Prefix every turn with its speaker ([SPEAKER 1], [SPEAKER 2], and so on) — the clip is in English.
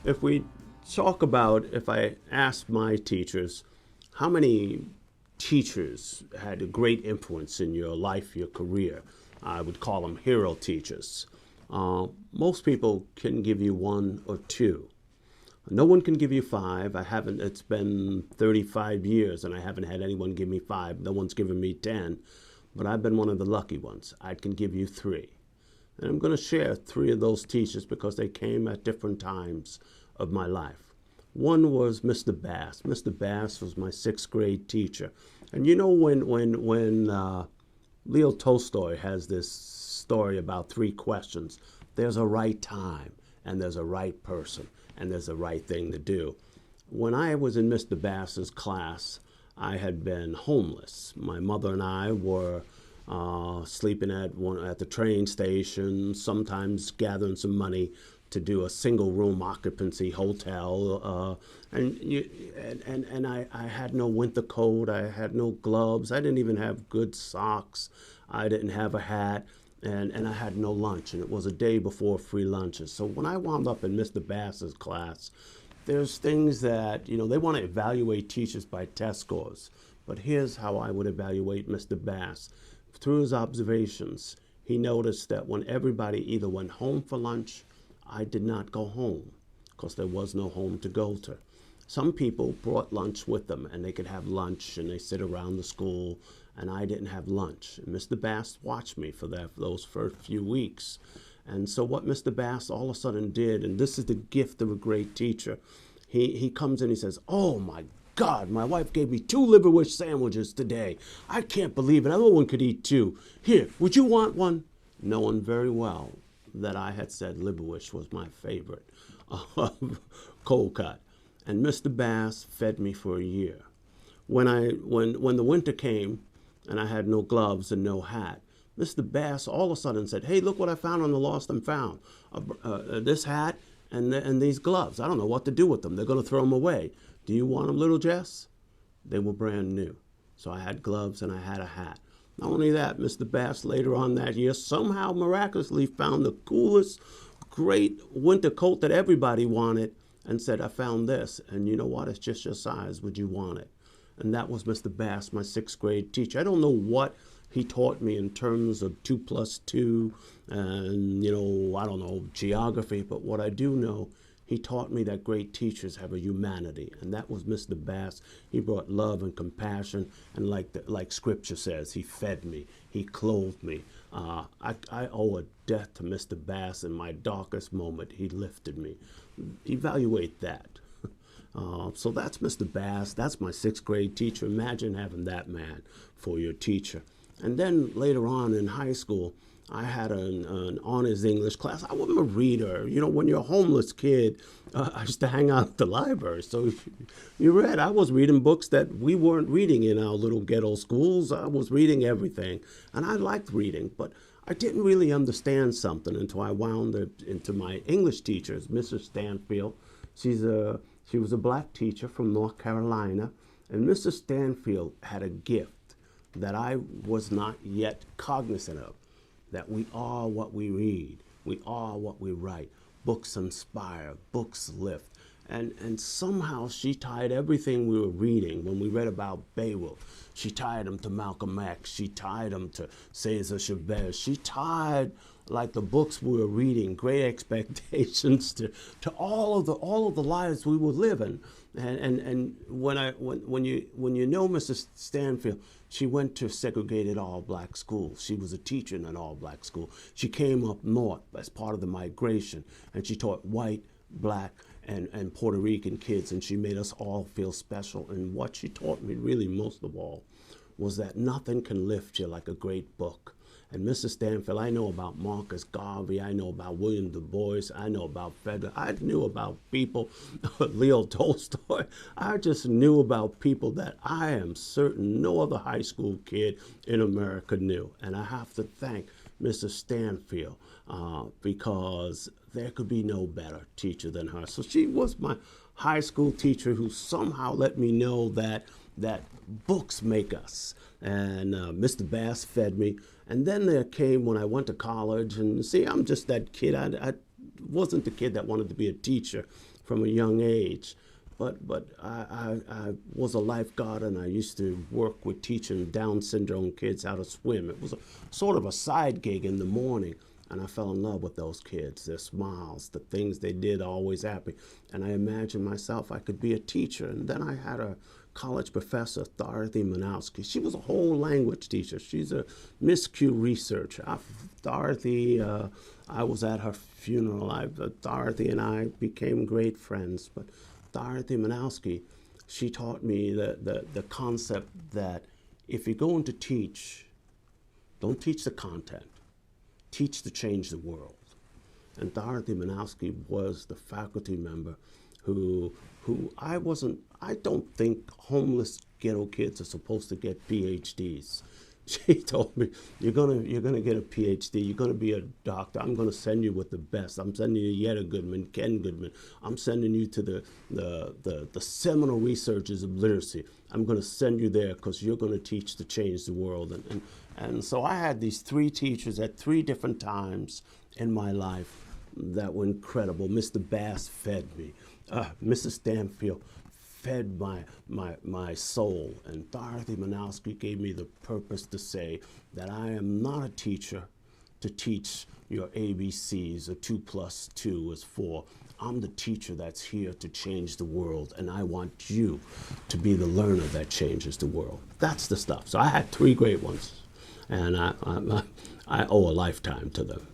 [SPEAKER 1] if we talk about, if I ask my teachers, how many teachers had a great influence in your life, your career, I would call them hero teachers. Most people can give you one or two. No one can give you five. It's been 35 years and I haven't had anyone give me five. No one's given me 10, but I've been one of the lucky ones. I can give you three. And I'm going to share three of those teachers because they came at different times of my life. One was Mr. Bass. Mr. Bass was my sixth grade teacher. And you know when Leo Tolstoy has this story about three questions, there's a right time, and there's a right person, and there's a right thing to do. When I was in Mr. Bass's class, I had been homeless. My mother and I were sleeping at the train station, sometimes gathering some money to do a single room occupancy hotel, and I had no winter coat, I had no gloves, I didn't even have good socks, I didn't have a hat, and I had no lunch, and it was a day before free lunches. So when I wound up in Mr. Bass's class, there's things that, they want to evaluate teachers by test scores, but here's how I would evaluate Mr. Bass. Through his observations, he noticed that when everybody either went home for lunch, I did not go home because there was no home to go to. Some people brought lunch with them and they could have lunch and they sit around the school, and I didn't have lunch. And Mr. Bass watched me for those first few weeks. And so what Mr. Bass all of a sudden did, and this is the gift of a great teacher, he comes in, he says, "Oh my God, my wife gave me 2 liverwurst sandwiches today. I can't believe it. No one could eat 2. Here, would you want one?" Knowing very well that I had said liverwurst was my favorite cold cut. And Mr. Bass fed me for a year. When the winter came and I had no gloves and no hat, Mr. Bass all of a sudden said, "Hey, look what I found on the Lost and Found. This hat and these gloves. I don't know what to do with them. They're going to throw them away. Do you want them, little Jess?" They were brand new. So I had gloves and I had a hat. Not only that, Mr. Bass later on that year somehow miraculously found the coolest, great winter coat that everybody wanted and said, "I found this. And you know what? It's just your size. Would you want it?" And that was Mr. Bass, my sixth grade teacher. I don't know what he taught me in terms of 2 + 2 and, I don't know, geography. But what I do know, he taught me that great teachers have a humanity, and that was Mr. Bass. He brought love and compassion, and like Scripture says, he fed me, he clothed me. I owe a debt to Mr. Bass. In my darkest moment, he lifted me. Evaluate that. So that's Mr. Bass. That's my sixth grade teacher. Imagine having that man for your teacher. And then later on in high school, I had an honors English class. I wasn't a reader. When you're a homeless kid, I used to hang out at the library. So you read. I was reading books that we weren't reading in our little ghetto schools. I was reading everything. And I liked reading, but I didn't really understand something until I wound up into my English teachers, Mrs. Stanfield. She was a black teacher from North Carolina. And Mrs. Stanfield had a gift that I was not yet cognizant of. That we are what we read. We are what we write. Books inspire. Books lift. And somehow she tied everything we were reading. When we read about Beowulf, she tied them to Malcolm X. She tied them to Cesar Chavez. She tied, like the books we were reading, Great Expectations, to all of the lives we were living. And when you know Mrs. Stanfield, she went to segregated all-black schools. She was a teacher in an all-black school. She came up north as part of the migration, and she taught white, black, and Puerto Rican kids, and she made us all feel special. And what she taught me really most of all was that nothing can lift you like a great book. And Mrs. Stanfield, I know about Marcus Garvey, I know about William Du Bois, I know about Frederick, I knew about people, Leo Tolstoy. I just knew about people that I am certain no other high school kid in America knew. And I have to thank Mrs. Stanfield because there could be no better teacher than her. So she was my high school teacher who somehow let me know that books make us. And Mr. Bass fed me. And then there came when I went to college, and see, I'm just that kid. I wasn't the kid that wanted to be a teacher from a young age. But I was a lifeguard, and I used to work with teaching Down syndrome kids how to swim. It was sort of a side gig in the morning, and I fell in love with those kids, their smiles, the things they did, always happy. And I imagined myself I could be a teacher. And then I had a college professor, Dorothy Manowski. She was a whole language teacher. She's a Miss Q researcher. Dorothy, I was at her funeral. Dorothy and I became great friends. But Dorothy Manowski, she taught me the concept that if you're going to teach, don't teach the content, teach to change the world. And Dorothy Manowski was the faculty member who I don't think homeless ghetto kids are supposed to get PhDs. She told me, you're gonna get a PhD, you're gonna be a doctor, I'm gonna send you with the best. I'm sending you Yetta Goodman, Ken Goodman. I'm sending you to the seminal researchers of literacy. I'm gonna send you there because you're gonna teach to change the world. And so I had these three teachers at three different times in my life that were incredible. Mr. Bass fed me. Mrs. Stanfield fed my soul. And Dorothy Manowski gave me the purpose to say that I am not a teacher to teach your ABCs or 2 + 2 is 4. I'm the teacher that's here to change the world, and I want you to be the learner that changes the world. That's the stuff. So I had three great ones, and I owe a lifetime to them.